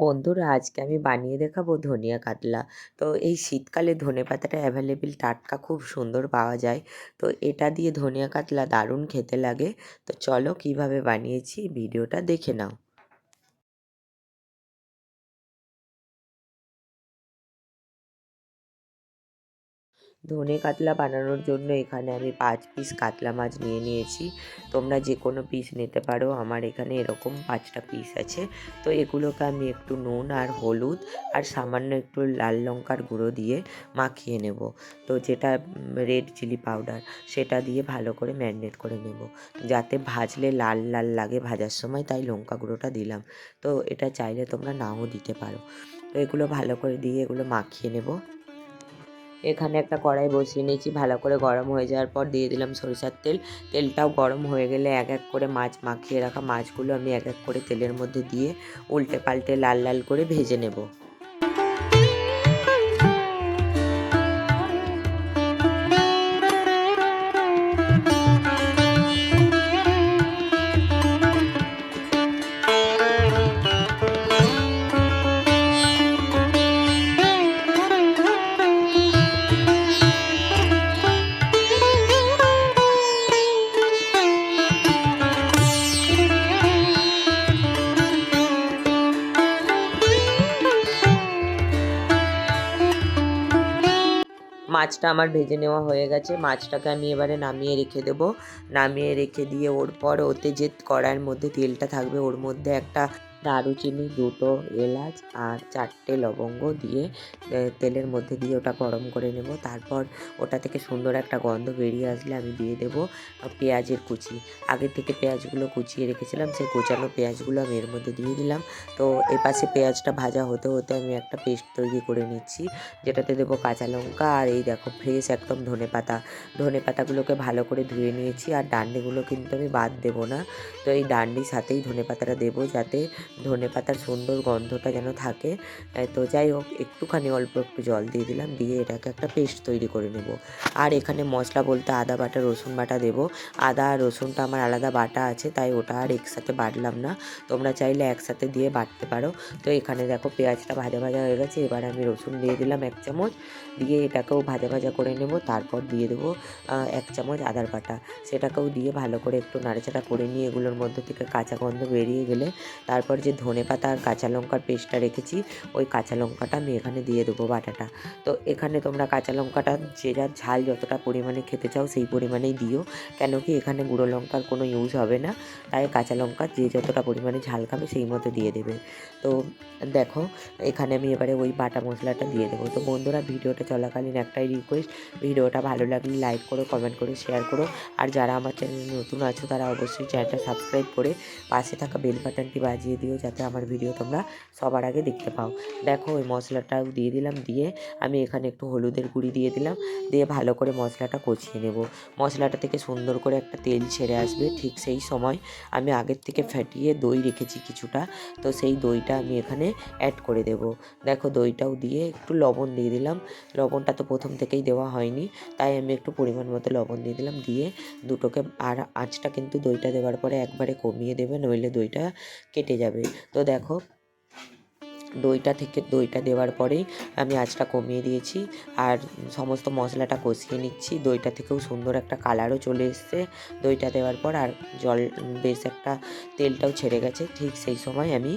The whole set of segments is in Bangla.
বন্ধুরা, আজকে আমি বানিয়ে দেখাবো ধনিয়া কাতলা। তো এই শীতকালে ধনেপাতাটা অ্যাভেলেবেল টাটকা খুব সুন্দর পাওয়া যায়। তো এটা দিয়ে ধনিয়া কাতলা দারুণ খেতে লাগে। তো চলো কিভাবে বানিয়েছি ভিডিওটা দেখে নাও। ধনে কাতলা বানানোর জন্য এখানে আমি 5 পিস কাতলা মাছ নিয়ে নিয়েছি। তোমরা যে কোনো পিস নিতে পারো, আমার এখানে এরকম 5টা পিস আছে। তো এগুলোকে আমি একটু নুন আর হলুদ আর সামান্য একটু লাল লঙ্কার গুঁড়ো দিয়ে মাখিয়ে নেব। তো যেটা রেড চিলি পাউডার সেটা দিয়ে ভালো করে ম্যারিনেট করে নেব, যাতে ভাজলে লাল লাল লাগে ভাজার সময়, তাই লঙ্কা গুঁড়োটা দিলাম। তো এটা চাইলে তোমরা নাও দিতে পারো। তো এগুলো ভালো করে দিয়ে এগুলো মাখিয়ে নেব। এখানে একটা কড়াই বসিয়ে নিয়েছি, ভালো করে গরম হয়ে যাওয়ার পর দিয়ে দিলাম সরিষার তেল। তেলটাও গরম হয়ে গেলে এক এক করে মাছ মাখিয়ে রাখা মাছগুলো আমি এক এক করে তেলের মধ্যে দিয়ে উল্টে পাল্টে লাল লাল করে ভেজে নেব। মাছটা আমার ভেজে নেওয়া হয়ে গেছে। মাছটাকে আমি এবারে নামিয়ে রেখে দেবো। নামিয়ে রেখে দিয়ে ওতে যে কড়াইয়ের মধ্যে তেলটা থাকবে, ওর মধ্যে একটা দারুচিনি, 2টো এলাচ আর 4টে লবঙ্গ দিয়ে তেলের মধ্যে দিয়ে ওটা গরম করে নেব। তারপর ওটা থেকে সুন্দর একটা গন্ধ বেরিয়ে আসলে আমি দিয়ে দেবো পেঁয়াজের কুচি। আগে থেকে পেঁয়াজগুলো কুচিয়ে রেখেছিলাম, সেই কোচানো পেঁয়াজগুলো আমি এর মধ্যে দিয়ে দিলাম। তো এপাশে পেঁয়াজটা ভাজা হতে হতে আমি একটা পেস্ট তৈরি করে নিচ্ছি, যেটাতে দেবো কাঁচা লঙ্কা আর এই দেখো ফ্রেশ একদম ধনেপাতা। ধনেপাতাগুলোকে ভালো করে ধুয়ে নিয়েছি, আর ডান্ডিগুলো কিন্তু আমি বাদ দেবো না। তো এই ডান্ডির সাথেই ধনেপাতাটা দেবো, যাতে ধনেপাতার সুন্দর গন্ধটা যেন থাকে। তো যাই হোক, একটুখানি অল্প একটু জল দিয়ে দিলাম, দিয়ে এটাকে একটা পেস্ট তৈরি করে নেব। আর এখানে মশলা বলতে আদা বাটা, রসুন বাটা দেবো। আদা আর রসুনটা আমার আলাদা বাটা আছে, তাই ওটা আর একসাথে বাটলাম না। তোমরা চাইলে একসাথে দিয়ে বাটতে পারো। তো এখানে দেখো পেঁয়াজটা ভাজা ভাজা হয়ে গেছে। এবার আমি রসুন দিয়ে দিলাম 1 চামচ, দিয়ে এটাকেও ভাজা ভাজা করে নেব। তারপর দিয়ে দেবো 1 চামচ আদার বাটা, সেটাকেও দিয়ে ভালো করে একটু নাড়াচাড়া করে নিয়ে এগুলোর মধ্যে থেকে কাঁচা গন্ধ বেরিয়ে গেলে তারপর যে ধনেপাতা আর কাঁচা লঙ্কার পেস্টটা রেখেছি, ওই কাঁচা লঙ্কাটা আমি এখানে দিয়ে দেবো বাটাটা। তো এখানে তোমরা কাঁচা লঙ্কাটা যে যার ঝাল যতটা পরিমাণে খেতে চাও সেই পরিমাণেই দিও, কেন কি এখানে গুঁড়ো লঙ্কার কোনো ইউজ হবে না। তাই কাঁচা লঙ্কা যে যতটা পরিমাণে ঝাল খাবে সেই মতো দিয়ে দেবে। তো দেখো, এখানে আমি এবারে ওই বাটা মশলাটা দিয়ে দেবো। তো বন্ধুরা, ভিডিওটা চলাকালীন একটাই রিকোয়েস্ট, ভিডিওটা ভালো লাগলে লাইক করো, কমেন্ট করো, শেয়ার করো। আর যারা আমার চ্যানেলে নতুন আছো তারা অবশ্যই চ্যানেলটা সাবস্ক্রাইব করে পাশে থাকা বেল বাটনটি বাজিয়ে দিও, যাতে আমার ভিডিও তোমরা সবার আগে দেখতে পাও। দেখো, ওই মশলাটাও দিয়ে দিলাম, দিয়ে আমি এখানে একটু হলুদের গুঁড়ি দিয়ে দিলাম, দিয়ে ভালো করে মশলাটা কষিয়ে নেব। মশলাটা থেকে সুন্দর করে একটা তেল ছেড়ে আসবে, ঠিক সেই সময় আমি আগের থেকে ফেটিয়ে দই রেখেছি কিছুটা, তো সেই দইটা আমি এখানে অ্যাড করে দেব। দেখো, দইটাও দিয়ে একটু লবণ দিয়ে দিলাম। লবণটা তো প্রথম থেকেই দেওয়া হয়নি, তাই আমি একটু পরিমাণ মতো লবণ দিয়ে দিলাম। দিয়ে দুটোকে, আর আঁচটা কিন্তু দইটা দেওয়ার পরে একবারে কমিয়ে দেবে, নইলে দইটা কেটে যাবে। তো দেখো, দইটা দেওয়ার পরেই আমি আঁচটা কমিয়ে দিয়েছি, আর সমস্ত মশলাটা কষিয়ে নিচ্ছি। দইটা থেকেও সুন্দর একটা কালারও চলে এসছে দইটা দেওয়ার পর, আর জল বেশ একটা তেলটাও ছেড়ে গেছে। ঠিক সেই সময় আমি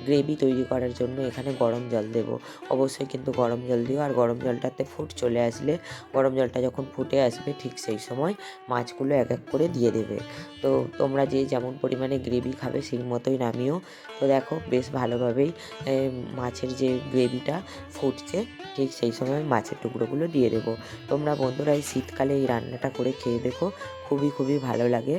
গ্রেভি তৈরি করার জন্য এখানে গরম জল দেব। অবশ্যই কিন্তু গরম জল দিও, আর গরম জলটাতে ফুট চলে আসলে, গরম জলটা যখন ফুটে আসবে ঠিক সেই সময় মাছগুলো এক এক করে দিয়ে দেবে। তো তোমরা যে যেমন পরিমাণে গ্রেভি খাবে সেই মতোই নামিও। তো দেখো, বেশ ভালোভাবেই মাছের যে গ্রেভিটা ফুটছে, ঠিক সেই সময় মাছের টুকরোগুলো দিয়ে দেবো। তোমরা বন্ধুরা এই শীতকালে এই রান্নাটা করে খেয়ে দেখো, খুবই খুবই ভালো লাগে।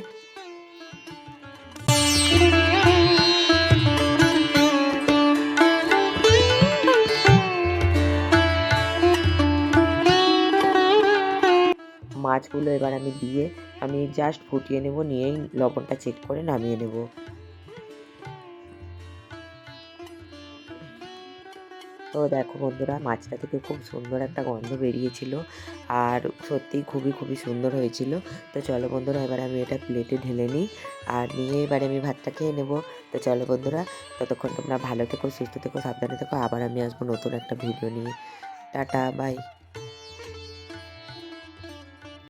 মাছগুলো এবার আমি দিয়ে আমি জাস্ট ফুটিয়ে নেব, নিয়েই লবণটা চেক করে নামিয়ে নেব। তো তো দেখো বন্ধুরা, মাছটা থেকে খুব সুন্দর একটা গন্ধ বেরিয়েছিল আর সত্যিই খুবই খুবই সুন্দর হয়েছিল। তো চলো বন্ধুরা, এবার আমি এটা প্লেটে ঢেলে নিই আর নিয়ে এবারে আমি ভাতটা খেয়ে নেবো। তো চলো বন্ধুরা, ততক্ষণ তোমরা ভালো থেকো, সুস্থ থেকো, সাবধানে থেকো। আবার আমি আসবো নতুন একটা ভিডিও নিয়ে। Tata, by.